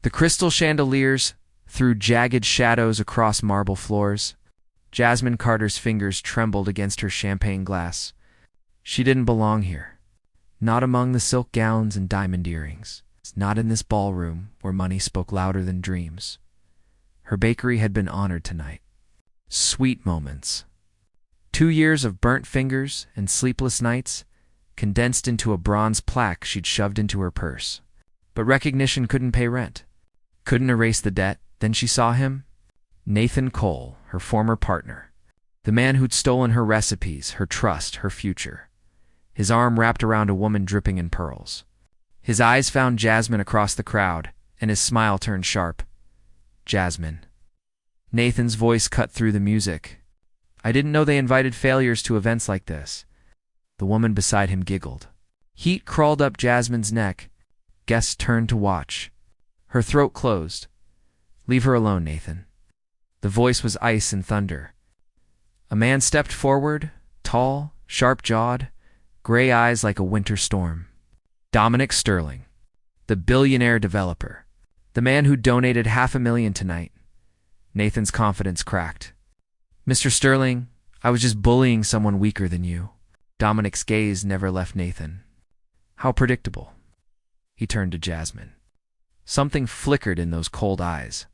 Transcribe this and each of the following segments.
The crystal chandeliers threw jagged shadows across marble floors. Jasmine Carter's fingers trembled against her champagne glass. She didn't belong here. Not among the silk gowns and diamond earrings. Not in this ballroom where money spoke louder than dreams. Her bakery had been honored tonight. Sweet moments. 2 years of burnt fingers and sleepless nights condensed into a bronze plaque she'd shoved into her purse. But recognition couldn't pay rent. Couldn't erase the debt. Then she saw him. Nathan Cole, her former partner. The man who'd stolen her recipes, her trust, her future. His arm wrapped around a woman dripping in pearls. His eyes found Jasmine across the crowd, and his smile turned sharp. Jasmine. Nathan's voice cut through the music. I didn't know they invited failures to events like this. The woman beside him giggled. Heat crawled up Jasmine's neck. Guests turned to watch. Her throat closed. Leave her alone, Nathan. The voice was ice and thunder. A man stepped forward, tall, sharp-jawed, gray eyes like a winter storm. Dominic Sterling, the billionaire developer. The man who donated $500,000 tonight. Nathan's confidence cracked. Mr. Sterling, I was just bullying someone weaker than you. Dominic's gaze never left Nathan. How predictable. He turned to Jasmine. Something flickered in those cold eyes.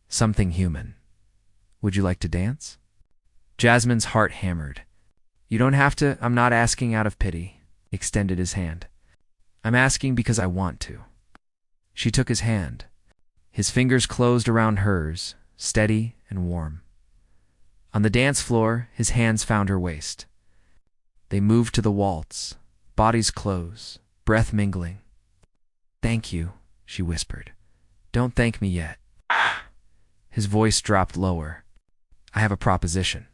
Something human. Would you like to dance? Jasmine's heart hammered. You don't have to. I'm not asking out of pity. He extended his hand. I'm asking because I want to. She took his hand. His fingers closed around hers, steady and warm. On the dance floor, his hands found her waist. They moved to the waltz, bodies close, breath mingling. Thank you, she whispered. Don't thank me yet. His voice dropped lower. I have a proposition.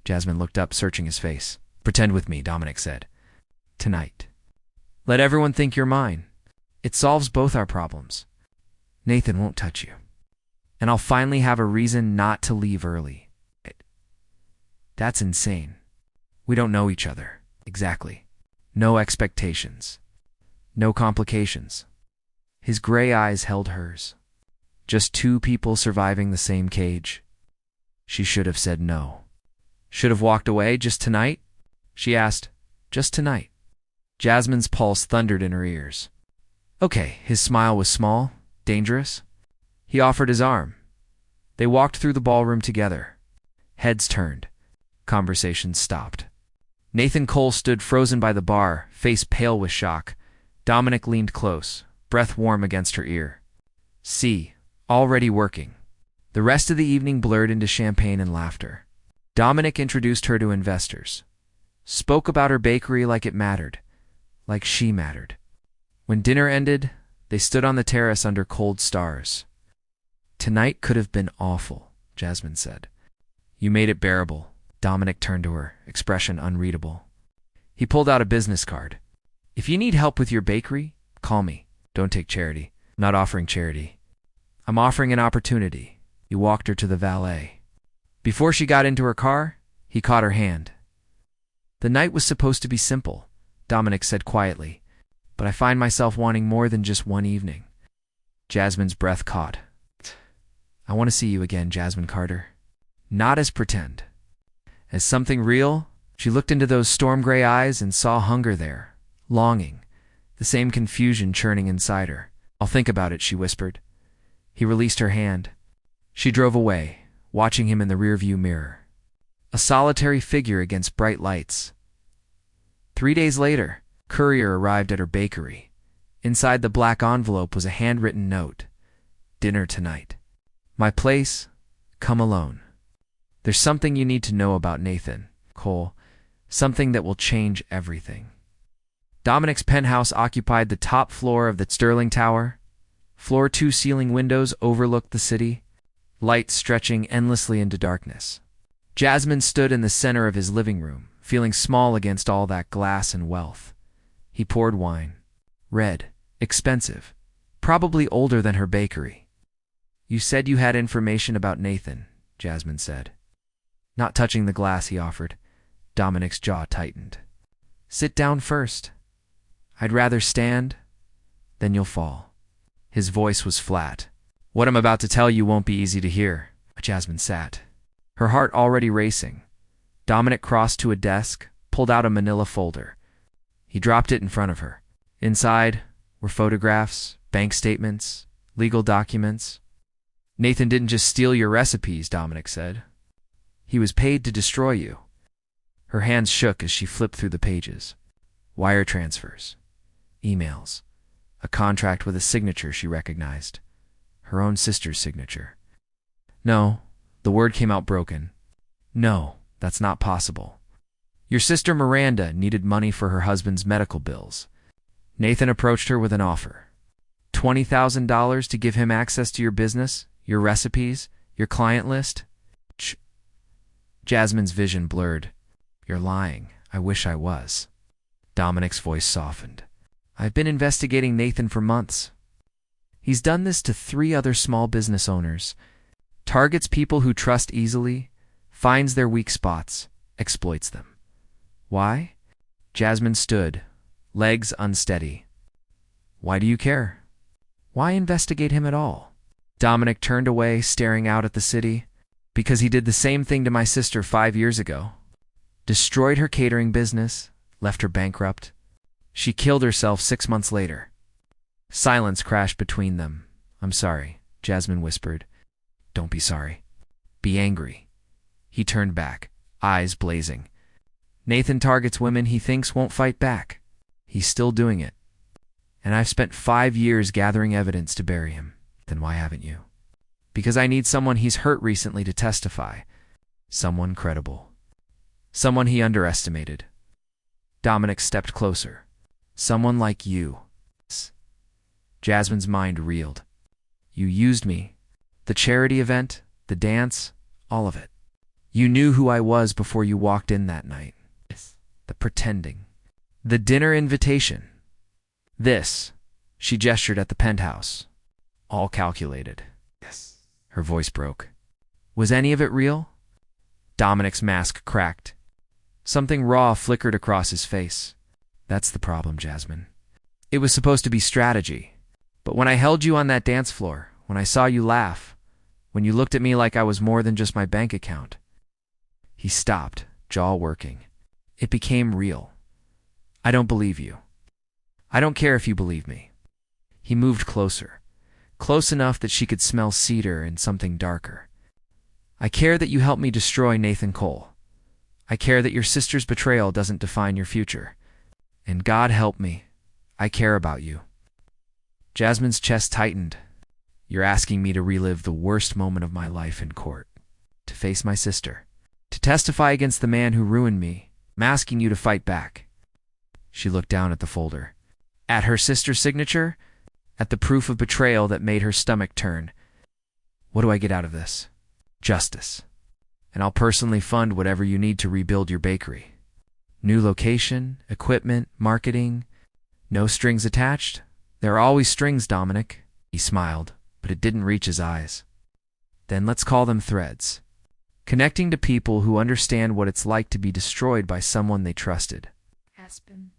Jasmine looked up, searching his face. Pretend with me, Dominic said. Tonight. Let everyone think you're mine. It solves both our problems. Nathan won't touch you. And I'll finally have a reason not to leave early. That's insane. We don't know each other. Exactly. No expectations. No complications. His gray eyes held hers. Just 2 people surviving the same cage. She should have said no. Should have walked away just tonight? She asked. Just tonight. Jasmine's pulse thundered in her ears. Okay, his smile was small, dangerous. He offered his arm. They walked through the ballroom together. Heads turned. Conversations stopped. Nathan Cole stood frozen by the bar, face pale with shock. Dominic leaned close, breath warm against her ear. See, already working. The rest of the evening blurred into champagne and laughter. Dominic introduced her to investors. Spoke about her bakery like it mattered. Like she mattered. When dinner ended, they stood on the terrace under cold stars. Tonight could have been awful, Jasmine said. You made it bearable. Dominic turned to her, expression unreadable. He pulled out a business card. If you need help with your bakery, call me. Don't take charity. I'm not offering charity. I'm offering an opportunity. He walked her to the valet. Before she got into her car, he caught her hand. The night was supposed to be simple, Dominic said quietly, but I find myself wanting more than just one evening. Jasmine's breath caught. I want to see you again, Jasmine Carter. Not as pretend. As something real. She looked into those storm gray eyes and saw hunger there, longing, the same confusion churning inside her. I'll think about it, she whispered. He released her hand. She drove away, watching him in the rearview mirror. A solitary figure against bright lights. 3 days later, a courier arrived at her bakery. Inside the black envelope was a handwritten note. Dinner tonight. My place, come alone. There's something you need to know about Nathan Cole, something that will change everything. Dominic's penthouse occupied the top floor of the Sterling Tower. Floor 2 ceiling windows overlooked the city, light stretching endlessly into darkness. Jasmine stood in the center of his living room, feeling small against all that glass and wealth. He poured wine. Red, expensive, probably older than her bakery. You said you had information about Nathan, Jasmine said. Not touching the glass, he offered. Dominic's jaw tightened. Sit down first. I'd rather stand, then you'll fall. His voice was flat. What I'm about to tell you won't be easy to hear. Jasmine sat, her heart already racing. Dominic crossed to a desk, pulled out a manila folder. He dropped it in front of her. Inside were photographs, bank statements, legal documents. Nathan didn't just steal your recipes, Dominic said. He was paid to destroy you. Her hands shook as she flipped through the pages. Wire transfers, emails, a contract with a signature she recognized. Her own sister's signature. No, the word came out broken. No, that's not possible. Your sister Miranda needed money for her husband's medical bills. Nathan approached her with an offer. $20,000 to give him access to your business, your recipes, your client list? Jasmine's vision blurred. You're lying. I wish I was. Dominic's voice softened. I've been investigating Nathan for months. He's done this to 3 other small business owners. Targets people who trust easily, finds their weak spots, exploits them. Why? Jasmine stood, legs unsteady. Why do you care? Why investigate him at all? Dominic turned away, staring out at the city. Because he did the same thing to my sister 5 years ago. Destroyed her catering business, left her bankrupt. She killed herself 6 months later. Silence crashed between them. I'm sorry, Jasmine whispered. Don't be sorry. Be angry. He turned back, eyes blazing. Nathan targets women he thinks won't fight back. He's still doing it. And I've spent 5 years gathering evidence to bury him. Then why haven't you? Because I need someone he's hurt recently to testify. Someone credible. Someone he underestimated. Dominic stepped closer. Someone like you. Jasmine's mind reeled. You used me. The charity event, the dance, all of it. You knew who I was before you walked in that night. The pretending. The dinner invitation. This. She gestured at the penthouse. All calculated. Yes. Her voice broke. Was any of it real? Dominic's mask cracked. Something raw flickered across his face. That's the problem, Jasmine. It was supposed to be strategy. But when I held you on that dance floor, when I saw you laugh, when you looked at me like I was more than just my bank account. He stopped, jaw working. It became real. I don't believe you. I don't care if you believe me. He moved closer, close enough that she could smell cedar and something darker. I care that you helped me destroy Nathan Cole. I care that your sister's betrayal doesn't define your future. And God help me, I care about you. Jasmine's chest tightened. You're asking me to relive the worst moment of my life in court. To face my sister. To testify against the man who ruined me. I'm asking you to fight back. She looked down at the folder. At her sister's signature? At the proof of betrayal that made her stomach turn. What do I get out of this? Justice. And I'll personally fund whatever you need to rebuild your bakery. New location, equipment, marketing. No strings attached? There are always strings, Dominic. He smiled, but it didn't reach his eyes. Then let's call them threads. Connecting to people who understand what it's like to be destroyed by someone they trusted. Aspen.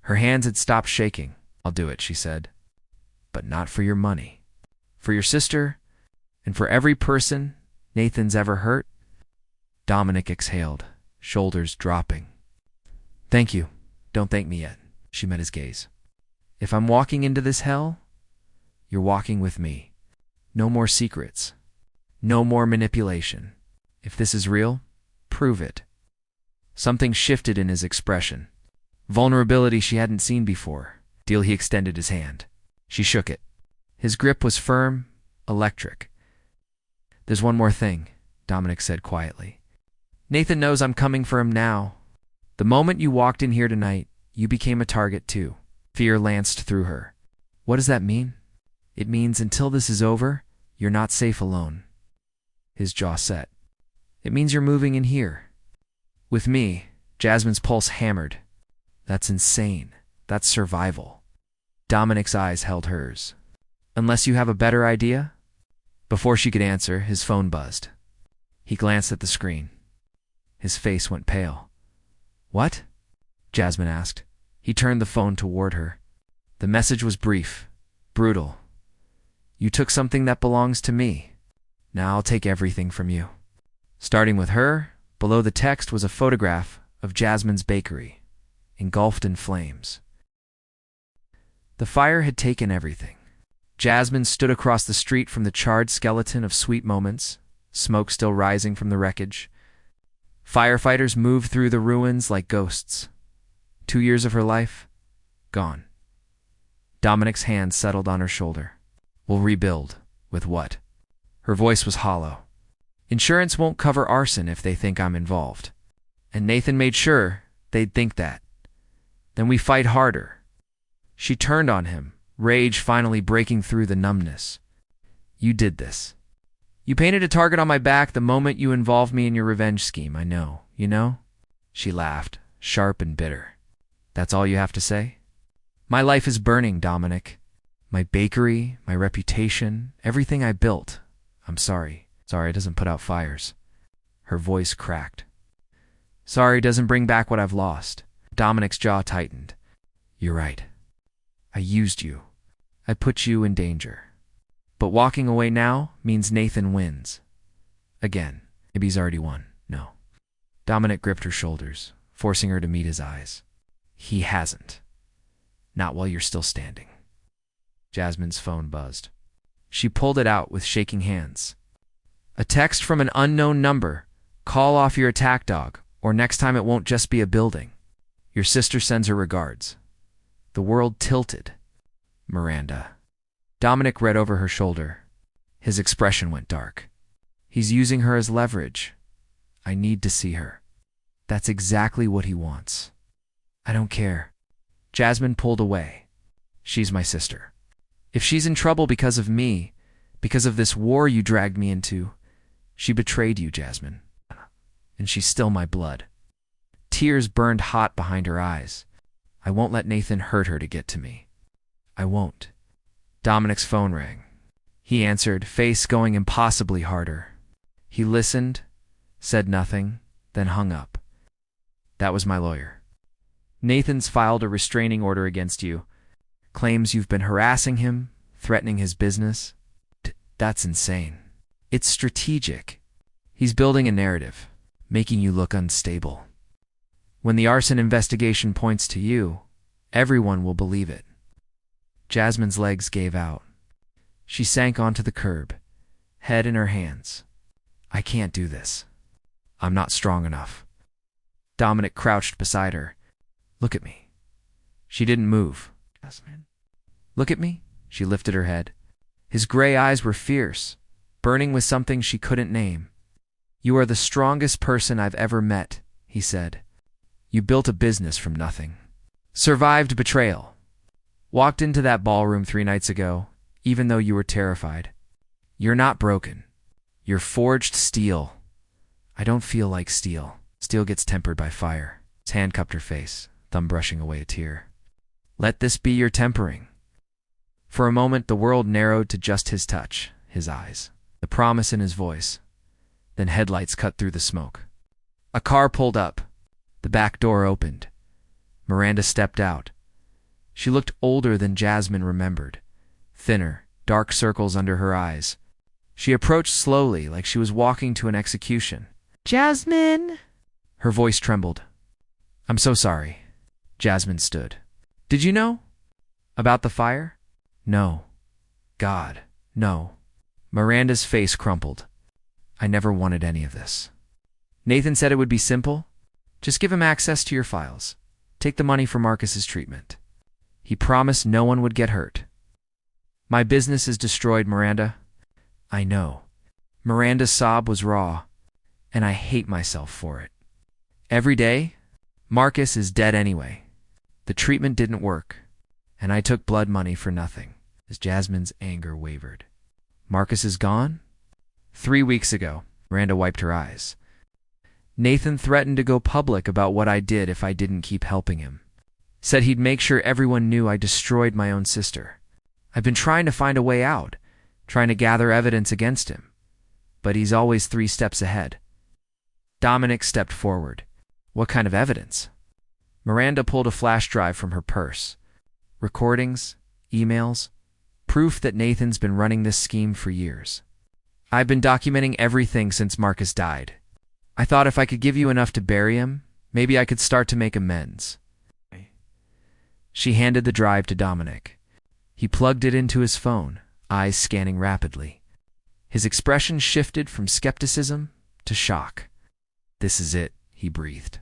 Her hands had stopped shaking. I'll do it, she said. But not for your money. For your sister, and for every person Nathan's ever hurt. Dominic exhaled, shoulders dropping. Thank you. Don't thank me yet. She met his gaze. If I'm walking into this hell, you're walking with me. No more secrets. No more manipulation. If this is real, prove it. Something shifted in his expression. Vulnerability she hadn't seen before. Till he extended his hand. She shook it. His grip was firm, electric. There's one more thing, Dominic said quietly. Nathan knows I'm coming for him now. The moment you walked in here tonight, you became a target too. Fear lanced through her. What does that mean? It means until this is over, you're not safe alone. His jaw set. It means you're moving in here. With me. Jasmine's pulse hammered. That's insane. That's survival. Dominic's eyes held hers. Unless you have a better idea? Before she could answer, his phone buzzed. He glanced at the screen. His face went pale. What? Jasmine asked. He turned the phone toward her. The message was brief, brutal. You took something that belongs to me. Now I'll take everything from you. Starting with her, below the text was a photograph of Jasmine's bakery, engulfed in flames. The fire had taken everything. Jasmine stood across the street from the charred skeleton of Sweet Moments, smoke still rising from the wreckage. Firefighters moved through the ruins like ghosts. 2 years of her life, gone. Dominic's hand settled on her shoulder. We'll rebuild. With what? Her voice was hollow. Insurance won't cover arson if they think I'm involved. And Nathan made sure they'd think that. Then we fight harder. She turned on him, rage finally breaking through the numbness. You did this. You painted a target on my back the moment you involved me in your revenge scheme, I know. You know? She laughed, sharp and bitter. That's all you have to say? My life is burning, Dominic. My bakery, my reputation, everything I built. I'm sorry. Sorry doesn't put out fires. Her voice cracked. Sorry doesn't bring back what I've lost. Dominic's jaw tightened. You're right. I used you. I put you in danger. But walking away now means Nathan wins. Again. Maybe he's already won. No. Dominic gripped her shoulders, forcing her to meet his eyes. He hasn't. Not while you're still standing. Jasmine's phone buzzed. She pulled it out with shaking hands. A text from an unknown number. Call off your attack dog, or next time it won't just be a building. Your sister sends her regards. The world tilted. Miranda. Dominic read over her shoulder. His expression went dark. He's using her as leverage. I need to see her. That's exactly what he wants. I don't care. Jasmine pulled away. She's my sister. If she's in trouble because of me, because of this war you dragged me into, she betrayed you, Jasmine. And she's still my blood. Tears burned hot behind her eyes. I won't let Nathan hurt her to get to me. I won't. Dominic's phone rang. He answered, face going impossibly harder. He listened, said nothing, then hung up. That was my lawyer. Nathan's filed a restraining order against you. Claims you've been harassing him, threatening his business. That's insane. It's strategic. He's building a narrative, making you look unstable. When the arson investigation points to you, everyone will believe it. Jasmine's legs gave out. She sank onto the curb, head in her hands. I can't do this. I'm not strong enough. Dominic crouched beside her. Look at me. She didn't move. Jasmine. Look at me. She lifted her head. His gray eyes were fierce, burning with something she couldn't name. You are the strongest person I've ever met, he said. You built a business from nothing. Survived betrayal. Walked into that ballroom 3 nights ago, even though you were terrified. You're not broken. You're forged steel. I don't feel like steel. Steel gets tempered by fire. His hand cupped her face, thumb brushing away a tear. Let this be your tempering. For a moment, the world narrowed to just his touch, his eyes, the promise in his voice. Then headlights cut through the smoke. A car pulled up. The back door opened. Miranda stepped out. She looked older than Jasmine remembered. Thinner, dark circles under her eyes. She approached slowly, like she was walking to an execution. Jasmine! Her voice trembled. I'm so sorry. Jasmine stood. Did you know? About the fire? No. God, no. Miranda's face crumpled. I never wanted any of this. Nathan said it would be simple. Just give him access to your files. Take the money for Marcus's treatment. He promised no one would get hurt. My business is destroyed, Miranda. I know. Miranda's sob was raw, and I hate myself for it. Every day, Marcus is dead anyway. The treatment didn't work, and I took blood money for nothing, as Jasmine's anger wavered. Marcus is gone? 3 weeks ago. Miranda wiped her eyes. Nathan threatened to go public about what I did if I didn't keep helping him. Said he'd make sure everyone knew I destroyed my own sister. I've been trying to find a way out, trying to gather evidence against him. But he's always 3 steps ahead. Dominic stepped forward. What kind of evidence? Miranda pulled a flash drive from her purse. Recordings, emails, Proof that Nathan's been running this scheme for years. I've been documenting everything since Marcus died. I thought if I could give you enough to bury him, maybe I could start to make amends. She handed the drive to Dominic. He plugged it into his phone, eyes scanning rapidly. His expression shifted from skepticism to shock. This is it, he breathed.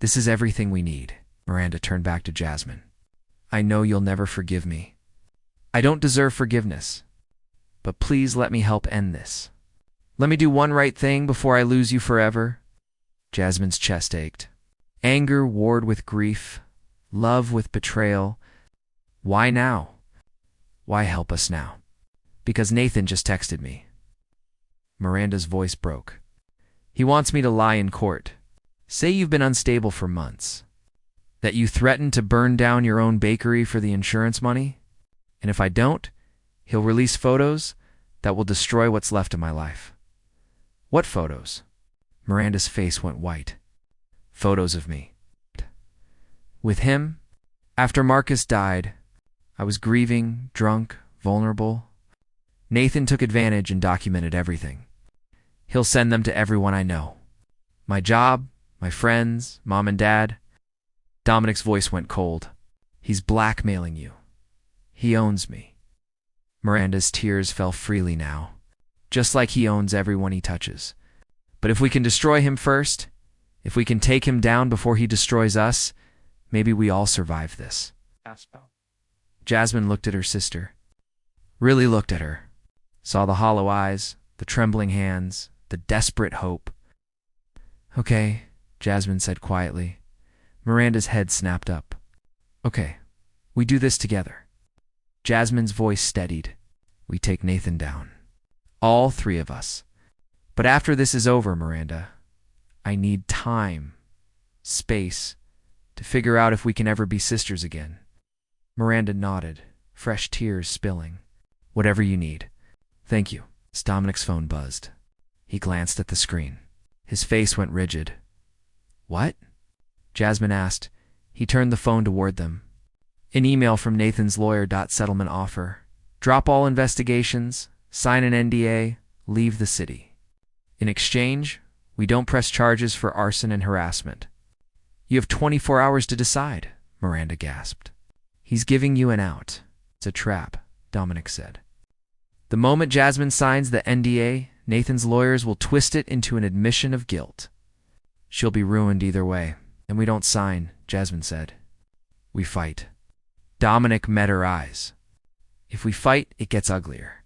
This is everything we need. Miranda turned back to Jasmine. I know you'll never forgive me. I don't deserve forgiveness. But please let me help end this. Let me do one right thing before I lose you forever. Jasmine's chest ached. Anger warred with grief, love with betrayal. Why now? Why help us now? Because Nathan just texted me. Miranda's voice broke. He wants me to lie in court. Say you've been unstable for months. That you threatened to burn down your own bakery for the insurance money. And if I don't, he'll release photos that will destroy what's left of my life. What photos? Miranda's face went white. Photos of me. With him, after Marcus died, I was grieving, drunk, vulnerable. Nathan took advantage and documented everything. He'll send them to everyone I know. My job, my friends, mom and dad. Dominic's voice went cold. He's blackmailing you. He owns me. Miranda's tears fell freely now, just like he owns everyone he touches. But if we can destroy him first, if we can take him down before he destroys us, maybe we all survive this. Jasmine looked at her sister. Really looked at her. Saw the hollow eyes, the trembling hands, the desperate hope. Okay, Jasmine said quietly. Miranda's head snapped up. Okay, we do this together. Jasmine's voice steadied. We take Nathan down. All three of us. But after this is over, Miranda, I need time, space, to figure out if we can ever be sisters again. Miranda nodded, fresh tears spilling. Whatever you need. Thank you. Dominic's phone buzzed. He glanced at the screen. His face went rigid. What? Jasmine asked. He turned the phone toward them. An email from Nathan's lawyer. Settlement offer. Drop all investigations, sign an NDA, leave the city. In exchange, we don't press charges for arson and harassment. You have 24 hours to decide, Miranda gasped. He's giving you an out. It's a trap, Dominic said. The moment Jasmine signs the NDA, Nathan's lawyers will twist it into an admission of guilt. She'll be ruined either way, and we don't sign, Jasmine said. We fight. Dominic met her eyes. If we fight, it gets uglier.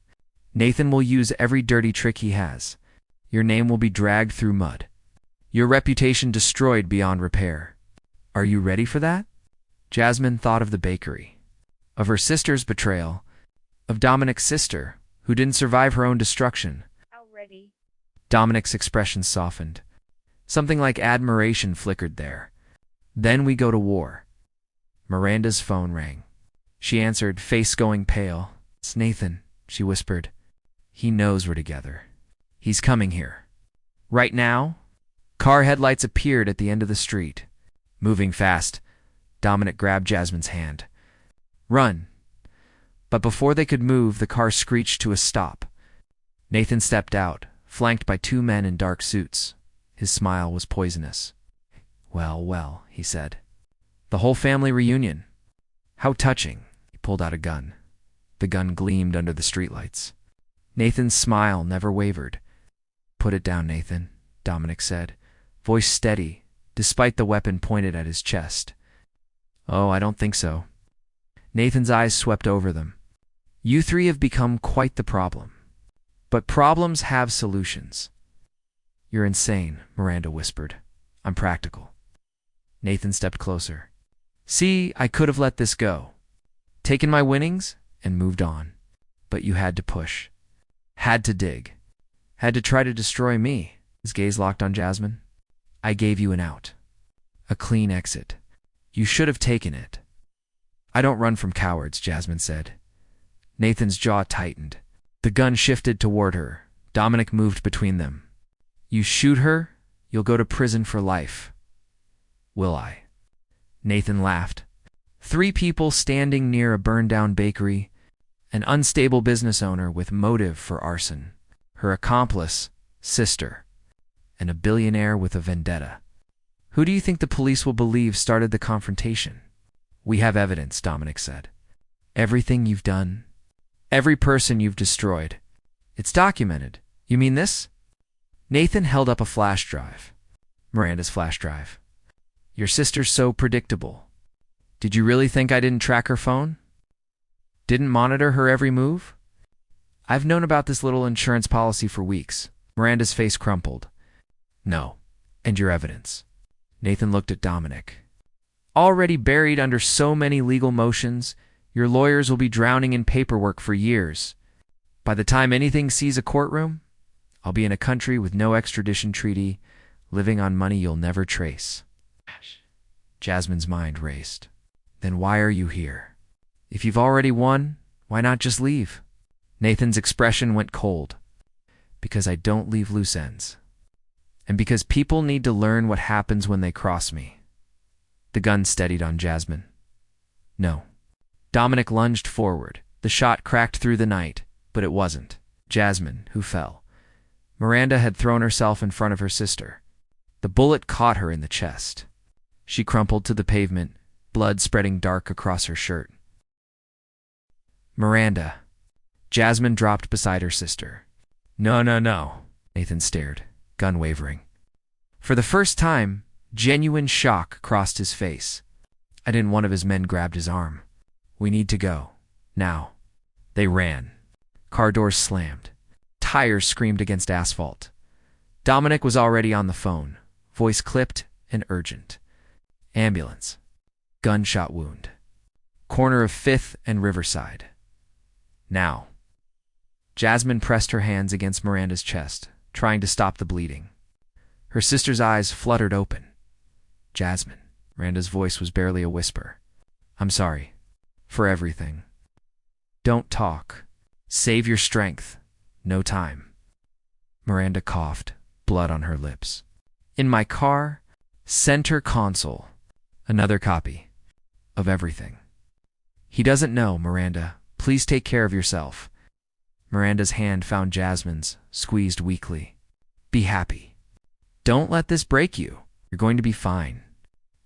Nathan will use every dirty trick he has. Your name will be dragged through mud. Your reputation destroyed beyond repair. Are you ready for that? Jasmine thought of the bakery, of her sister's betrayal, of Dominic's sister, who didn't survive her own destruction. How ready? Dominic's expression softened. Something like admiration flickered there. Then we go to war. Miranda's phone rang. She answered, face going pale. It's Nathan, she whispered. He knows we're together. He's coming here. Right now? Car headlights appeared at the end of the street. Moving fast, Dominic grabbed Jasmine's hand. Run. But before they could move, the car screeched to a stop. Nathan stepped out, flanked by two men in dark suits. His smile was poisonous. Well, well, he said. The whole family reunion. How touching. He pulled out a gun. The gun gleamed under the streetlights. Nathan's smile never wavered. Put it down, Nathan, Dominic said, voice steady, despite the weapon pointed at his chest. Oh, I don't think so. Nathan's eyes swept over them. You three have become quite the problem. But problems have solutions. You're insane, Miranda whispered. I'm practical. Nathan stepped closer. See, I could have let this go. Taken my winnings and moved on. But you had to push. Had to dig. Had to try to destroy me. His gaze locked on Jasmine. I gave you an out. A clean exit. You should have taken it. I don't run from cowards, Jasmine said. Nathan's jaw tightened. The gun shifted toward her. Dominic moved between them. You shoot her, you'll go to prison for life. Will I? Nathan laughed. Three people standing near a burned-down bakery. an unstable business owner with motive for arson, her accomplice, sister, and a billionaire with a vendetta. Who do you think the police will believe started the confrontation? We have evidence, Dominic said. Everything you've done, every person you've destroyed. It's documented. You mean this? Nathan held up a flash drive. Miranda's flash drive. Your sister's so predictable. Did you really think I didn't track her phone? Didn't monitor her every move? I've known about this little insurance policy for weeks. Miranda's face crumpled. No. And your evidence? Nathan looked at Dominic. Already buried under so many legal motions, your lawyers will be drowning in paperwork for years. By the time anything sees a courtroom, I'll be in a country with no extradition treaty, living on money you'll never trace. Jasmine's mind raced. Then why are you here? If you've already won, why not just leave? Nathan's expression went cold. Because I don't leave loose ends. And because people need to learn what happens when they cross me. The gun steadied on Jasmine. No. Dominic lunged forward. The shot cracked through the night, but it wasn't Jasmine who fell. Miranda had thrown herself in front of her sister. The bullet caught her in the chest. She crumpled to the pavement, blood spreading dark across her shirt. Miranda. Jasmine dropped beside her sister. No, no, no. Nathan stared, gun wavering. For the first time, genuine shock crossed his face. Then one of his men grabbed his arm. We need to go. Now. They ran. Car doors slammed. Tires screamed against asphalt. Dominic was already on the phone, voice clipped and urgent. Ambulance. Gunshot wound. Corner of 5th and Riverside. Now. Jasmine pressed her hands against Miranda's chest, trying to stop the bleeding. Her sister's eyes fluttered open. Jasmine. Miranda's voice was barely a whisper. I'm sorry. For everything. Don't talk. Save your strength. No time. Miranda coughed, blood on her lips. In my car, center console. Another copy. Of everything. He doesn't know, Miranda. Please take care of yourself. Miranda's hand found Jasmine's, squeezed weakly. Be happy. Don't let this break you. You're going to be fine.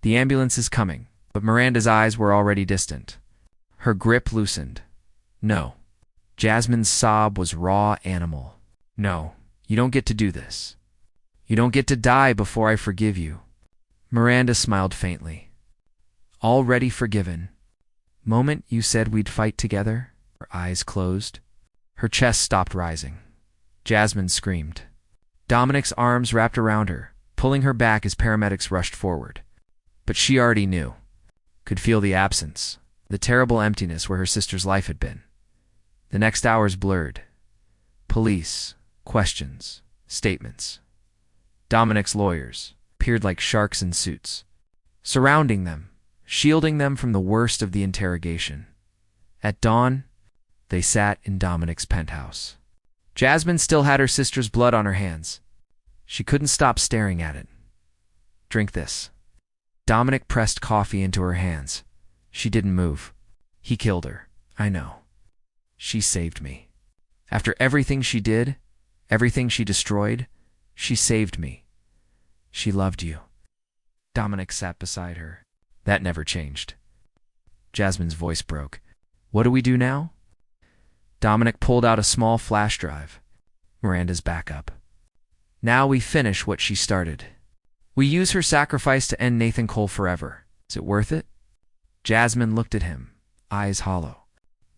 The ambulance is coming, but Miranda's eyes were already distant. Her grip loosened. No. Jasmine's sob was raw animal. No, you don't get to do this. You don't get to die before I forgive you. Miranda smiled faintly. Already forgiven. Moment you said we'd fight together, her eyes closed. Her chest stopped rising. Jasmine screamed. Dominic's arms wrapped around her, pulling her back as paramedics rushed forward. But she already knew. Could feel the absence, the terrible emptiness where her sister's life had been. The next hours blurred. Police, questions, statements. Dominic's lawyers appeared like sharks in suits, surrounding them, shielding them from the worst of the interrogation. At dawn, they sat in Dominic's penthouse. Jasmine still had her sister's blood on her hands. She couldn't stop staring at it. Drink this. Dominic pressed coffee into her hands. She didn't move. He killed her. I know. She saved me. After everything she did, everything she destroyed, she saved me. She loved you. Dominic sat beside her. That never changed. Jasmine's voice broke. What do we do now? Dominic pulled out a small flash drive. Miranda's backup. Now we finish what she started. We use her sacrifice to end Nathan Cole forever. Is it worth it? Jasmine looked at him, eyes hollow.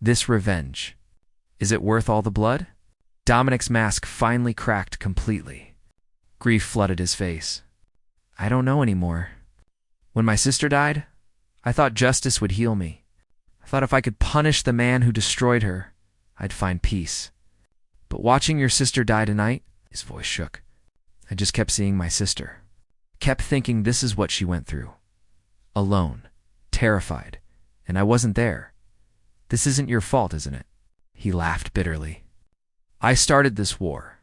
This revenge. Is it worth all the blood? Dominic's mask finally cracked completely. Grief flooded his face. I don't know anymore. When my sister died, I thought justice would heal me. I thought if I could punish the man who destroyed her, I'd find peace. But watching your sister die tonight, his voice shook. I just kept seeing my sister. Kept thinking this is what she went through. Alone, terrified, and I wasn't there. This isn't your fault, isn't it? He laughed bitterly. I started this war,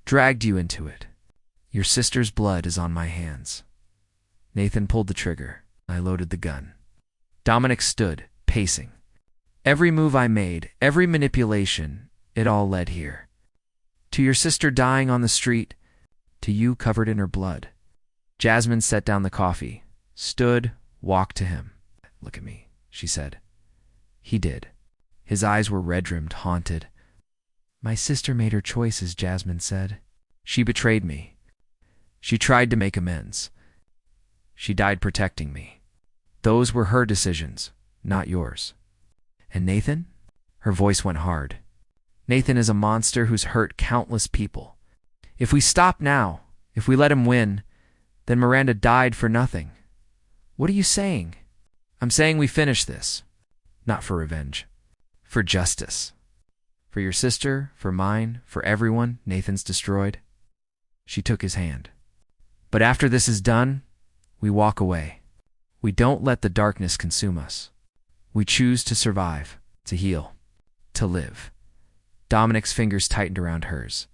dragged you into it. Your sister's blood is on my hands. Nathan pulled the trigger. I loaded the gun. Dominic stood, pacing. Every move I made, every manipulation, it all led here. To your sister dying on the street, to you covered in her blood. Jasmine set down the coffee, stood, walked to him. Look at me, she said. He did. His eyes were red-rimmed, haunted. My sister made her choices, Jasmine said. She betrayed me. She tried to make amends. She died protecting me. Those were her decisions, not yours. And Nathan? Her voice went hard. Nathan is a monster who's hurt countless people. If we stop now, if we let him win, then Miranda died for nothing. What are you saying? I'm saying we finish this. Not for revenge. For justice. For your sister, for mine, for everyone Nathan's destroyed. She took his hand. But after this is done, we walk away. We don't let the darkness consume us. We choose to survive, to heal, to live. Dominic's fingers tightened around hers.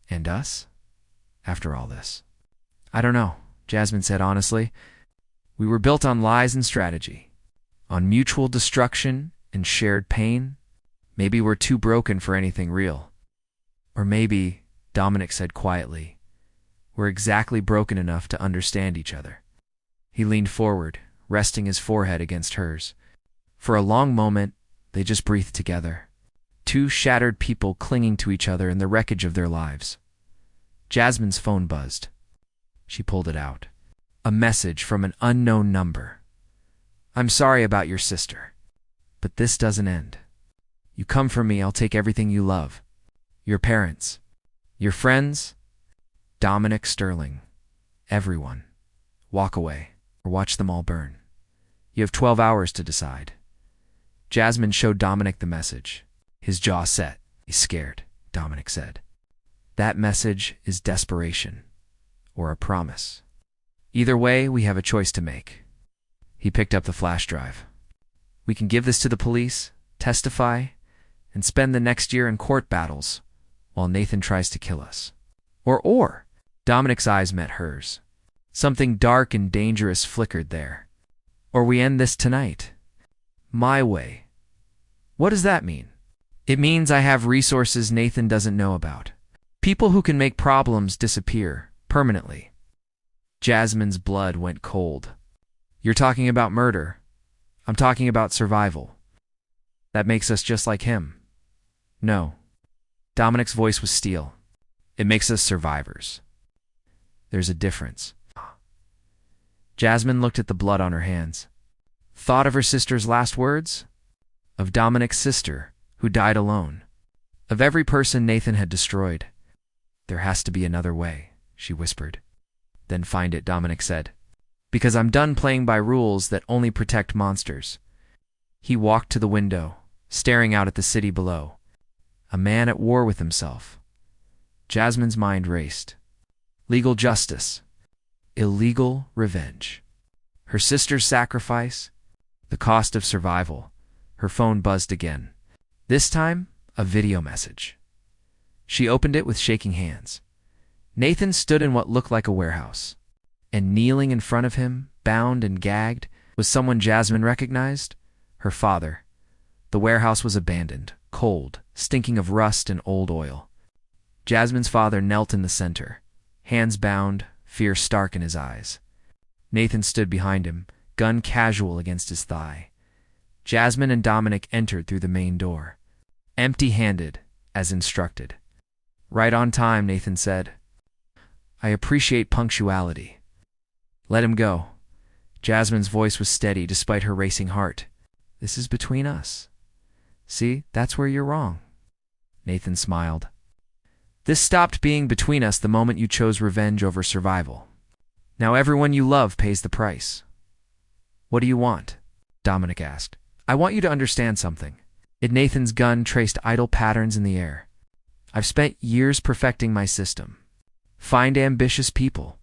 And us? After all this? I don't know, Jasmine said honestly. We were built on lies and strategy, on mutual destruction and shared pain. Maybe we're too broken for anything real. Or maybe, Dominic said quietly, we're exactly broken enough to understand each other. He leaned forward, resting his forehead against hers. For a long moment, they just breathed together. Two shattered people clinging to each other in the wreckage of their lives. Jasmine's phone buzzed. She pulled it out. A message from an unknown number. I'm sorry about your sister, but this doesn't end. You come for me, I'll take everything you love. Your parents, your friends, Dominic Sterling, everyone. Walk away or watch them all burn. You have 12 hours to decide. Jasmine showed Dominic the message. His jaw set. He's scared, Dominic said. That message is desperation, or a promise. Either way, we have a choice to make. He picked up the flash drive. We can give this to the police, testify, and spend the next year in court battles while Nathan tries to kill us. Or, Dominic's eyes met hers. Something dark and dangerous flickered there. Or we end this tonight. My way. What does that mean? It means I have resources Nathan doesn't know about. People who can make problems disappear permanently. Jasmine's blood went cold. You're talking about murder. I'm talking about survival. That makes us just like him. No. Dominic's voice was steel. It makes us survivors. There's a difference. Jasmine looked at the blood on her hands. Thought of her sister's last words? Of Dominic's sister, who died alone. Of every person Nathan had destroyed. There has to be another way, she whispered. Then find it, Dominic said. Because I'm done playing by rules that only protect monsters. He walked to the window, staring out at the city below. A man at war with himself. Jasmine's mind raced. Legal justice. Illegal revenge. Her sister's sacrifice. The cost of survival. Her phone buzzed again. This time, a video message. She opened it with shaking hands. Nathan stood in what looked like a warehouse. And kneeling in front of him, bound and gagged, was someone Jasmine recognized. Her father. The warehouse was abandoned, cold, stinking of rust and old oil. Jasmine's father knelt in the center, hands bound, fear stark in his eyes. Nathan stood behind him, gun casual against his thigh. Jasmine and Dominic entered through the main door, empty-handed, as instructed. Right on time, Nathan said. I appreciate punctuality. Let him go. Jasmine's voice was steady despite her racing heart. This is between us. See, that's where you're wrong. Nathan smiled. This stopped being between us the moment you chose revenge over survival. Now everyone you love pays the price. What do you want? Dominic asked. I want you to understand something. Nathan's gun traced idle patterns in the air. I've spent years perfecting my system. Find ambitious people.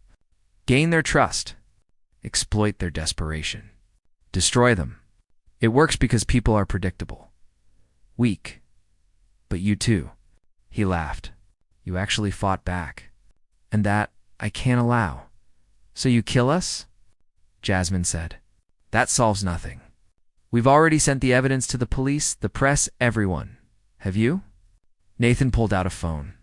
Gain their trust. Exploit their desperation. Destroy them. It works because people are predictable. Weak. But you too. He laughed. You actually fought back. And that I can't allow. So you kill us? Jasmine said. That solves nothing. We've already sent the evidence to the police, the press, everyone. Have you? Nathan pulled out a phone,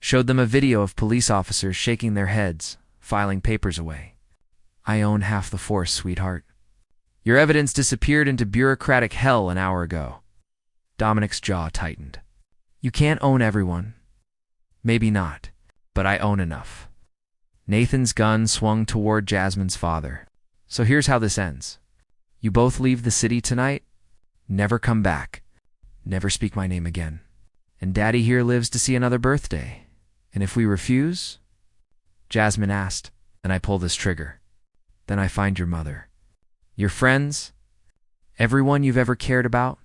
showed them a video of police officers shaking their heads, filing papers away. I own half the force, sweetheart. Your evidence disappeared into bureaucratic hell an hour ago. Dominic's jaw tightened. You can't own everyone. Maybe not, but I own enough. Nathan's gun swung toward Jasmine's father. So here's how this ends. You both leave the city tonight, never come back, never speak my name again. And Daddy here lives to see another birthday. And if we refuse? Jasmine asked, and I pull this trigger. Then I find your mother, your friends, everyone you've ever cared about,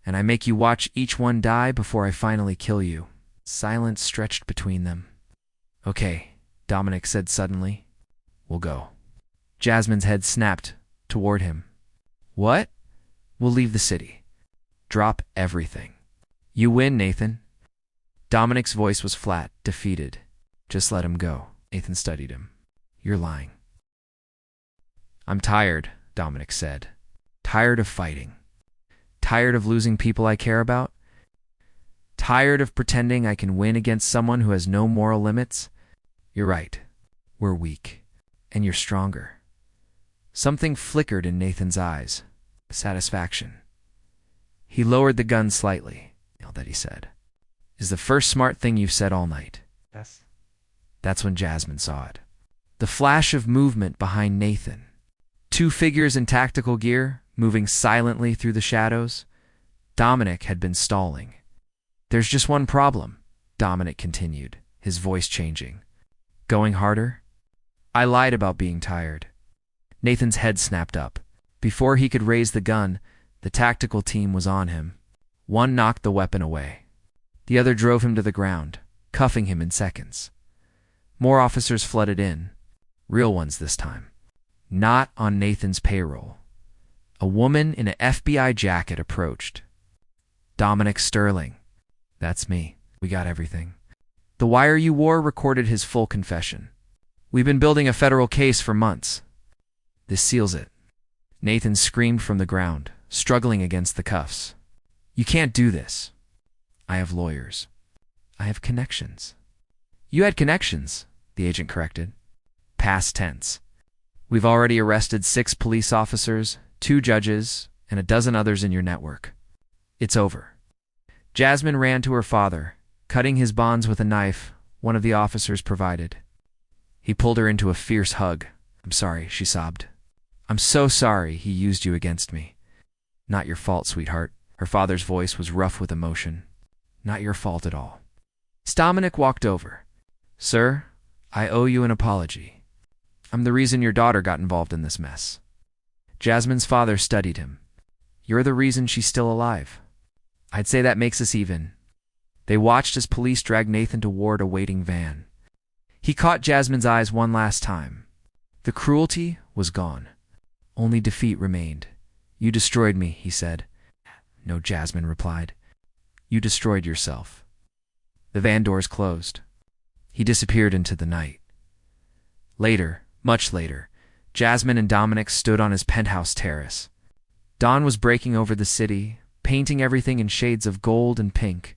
and I make you watch each one die before I finally kill you. Silence stretched between them. Okay, Dominic said suddenly. We'll go. Jasmine's head snapped toward him. What? We'll leave the city. Drop everything. You win, Nathan. Dominic's voice was flat, defeated. Just let him go. Nathan studied him. You're lying. I'm tired, Dominic said. Tired of fighting. Tired of losing people I care about. Tired of pretending I can win against someone who has no moral limits. You're right. We're weak. And you're stronger. Something flickered in Nathan's eyes. Satisfaction. He lowered the gun slightly. That he said, is the first smart thing you've said all night. Yes. That's when Jasmine saw it. The flash of movement behind Nathan. Two figures in tactical gear, moving silently through the shadows. Dominic had been stalling. There's just one problem, Dominic continued, his voice changing. Going harder? I lied about being tired. Nathan's head snapped up. Before he could raise the gun, the tactical team was on him. One knocked the weapon away. The other drove him to the ground, cuffing him in seconds. More officers flooded in. Real ones this time. Not on Nathan's payroll. A woman in an FBI jacket approached. Dominic Sterling. That's me. We got everything. The wire you wore recorded his full confession. We've been building a federal case for months. This seals it. Nathan screamed from the ground, struggling against the cuffs. You can't do this. I have lawyers. I have connections. You had connections, the agent corrected. Past tense. We've already arrested 6 police officers, 2 judges, and a dozen others in your network. It's over. Jasmine ran to her father, cutting his bonds with a knife one of the officers provided. He pulled her into a fierce hug. I'm sorry, she sobbed. I'm so sorry he used you against me. Not your fault, sweetheart. Her father's voice was rough with emotion. Not your fault at all. Dominic walked over. Sir, I owe you an apology. I'm the reason your daughter got involved in this mess. Jasmine's father studied him. You're the reason she's still alive. I'd say that makes us even. They watched as police dragged Nathan toward a waiting van. He caught Jasmine's eyes one last time. The cruelty was gone. Only defeat remained. You destroyed me, he said. No, Jasmine replied. You destroyed yourself. The van doors closed. He disappeared into the night. Later, much later, Jasmine and Dominic stood on his penthouse terrace. Dawn was breaking over the city, painting everything in shades of gold and pink.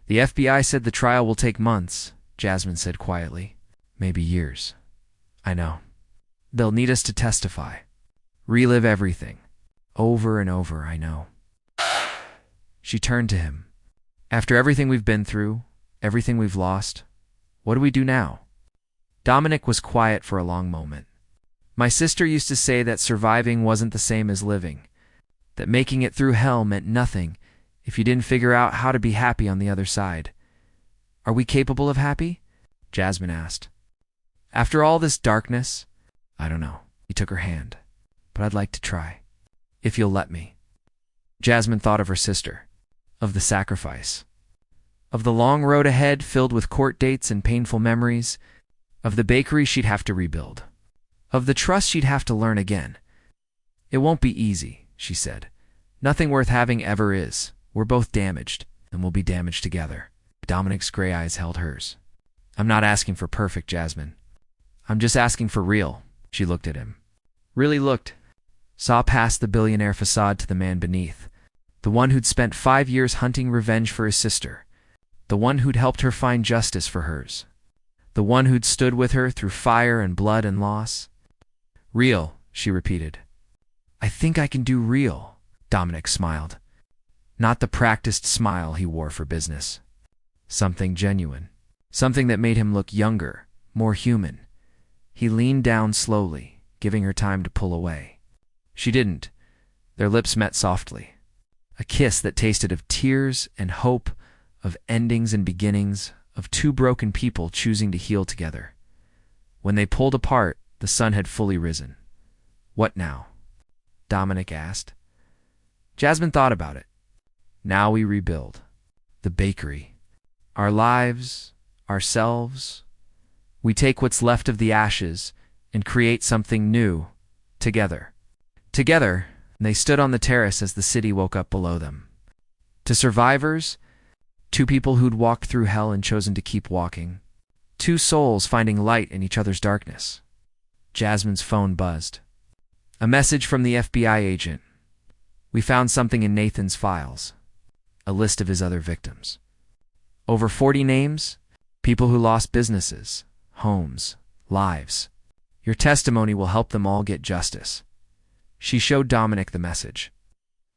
The FBI said the trial will take months, Jasmine said quietly. Maybe years. I know. They'll need us to testify. Relive everything. Over and over, I know. She turned to him. After everything we've been through, everything we've lost, what do we do now? Dominic was quiet for a long moment. My sister used to say that surviving wasn't the same as living, that making it through hell meant nothing if you didn't figure out how to be happy on the other side. Are we capable of happy? Jasmine asked. After all this darkness? I don't know. He took her hand. But I'd like to try. If you'll let me. Jasmine thought of her sister, of the sacrifice, of the long road ahead filled with court dates and painful memories, of the bakery she'd have to rebuild, of the trust she'd have to learn again. It won't be easy, she said. Nothing worth having ever is. We're both damaged, and we'll be damaged together. Dominic's gray eyes held hers. I'm not asking for perfect, Jasmine. I'm just asking for real. She looked at him. Really looked. saw past the billionaire facade to the man beneath, the one who'd spent 5 years hunting revenge for his sister, the one who'd helped her find justice for hers, the one who'd stood with her through fire and blood and loss. Real, she repeated. I think I can do real, Dominic smiled. Not the practiced smile he wore for business. Something genuine. Something that made him look younger, more human. He leaned down slowly, giving her time to pull away. She didn't. Their lips met softly. A kiss that tasted of tears and hope, of endings and beginnings, of two broken people choosing to heal together. When they pulled apart, the sun had fully risen. What now? Dominic asked. Jasmine thought about it. Now we rebuild. The bakery. Our lives, ourselves. We take what's left of the ashes and create something new, together. Together, they stood on the terrace as the city woke up below them. To survivors, two people who'd walked through hell and chosen to keep walking. Two souls finding light in each other's darkness. Jasmine's phone buzzed. A message from the FBI agent. We found something in Nathan's files. A list of his other victims. Over 40 names, people who lost businesses, homes, lives. Your testimony will help them all get justice. She showed Dominic the message.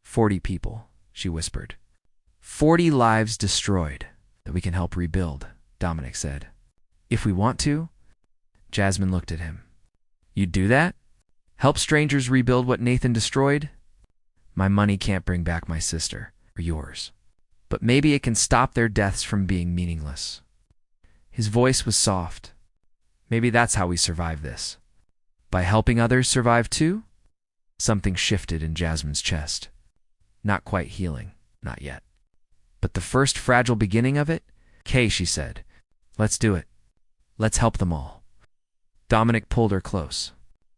40 people, she whispered. 40 lives destroyed that we can help rebuild, Dominic said. If we want to? Jasmine looked at him. You'd do that? Help strangers rebuild what Nathan destroyed? My money can't bring back my sister, or yours. But maybe it can stop their deaths from being meaningless. His voice was soft. Maybe that's how we survive this. By helping others survive too? Something shifted in Jasmine's chest. Not quite healing, not yet. But the first fragile beginning of it? Kay, she said. Let's do it. Let's help them all. Dominic pulled her close.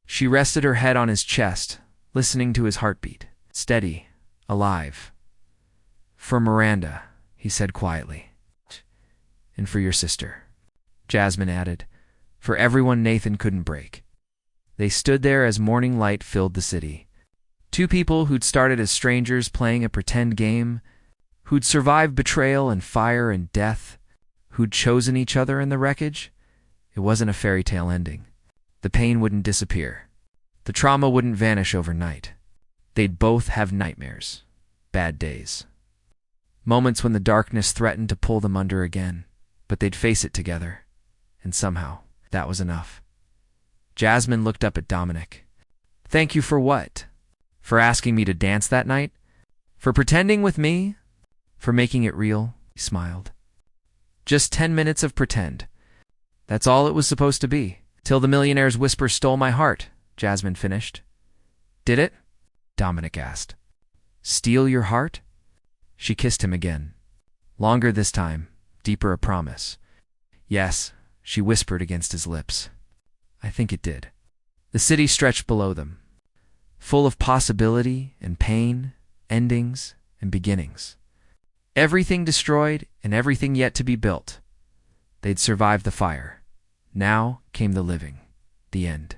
She rested her head on his chest, listening to his heartbeat. Steady, alive. For Miranda, he said quietly. And for your sister, Jasmine added. For everyone Nathan couldn't break. They stood there as morning light filled the city. Two people who'd started as strangers playing a pretend game, who'd survived betrayal and fire and death, who'd chosen each other in the wreckage. It wasn't a fairy tale ending. The pain wouldn't disappear. The trauma wouldn't vanish overnight. They'd both have nightmares, bad days. Moments when the darkness threatened to pull them under again, but they'd face it together. And somehow, that was enough. Jasmine looked up at Dominic. Thank you for what? For asking me to dance that night? For pretending with me? For making it real? He smiled. Just 10 minutes of pretend. That's all it was supposed to be. Till the millionaire's whisper stole my heart, Jasmine finished. Did it? Dominic asked. Steal your heart? She kissed him again. Longer this time, deeper a promise. Yes, she whispered against his lips. I think it did. The city stretched below them, full of possibility and pain, endings and beginnings. Everything destroyed and everything yet to be built. They'd survived the fire. Now came the living, the end.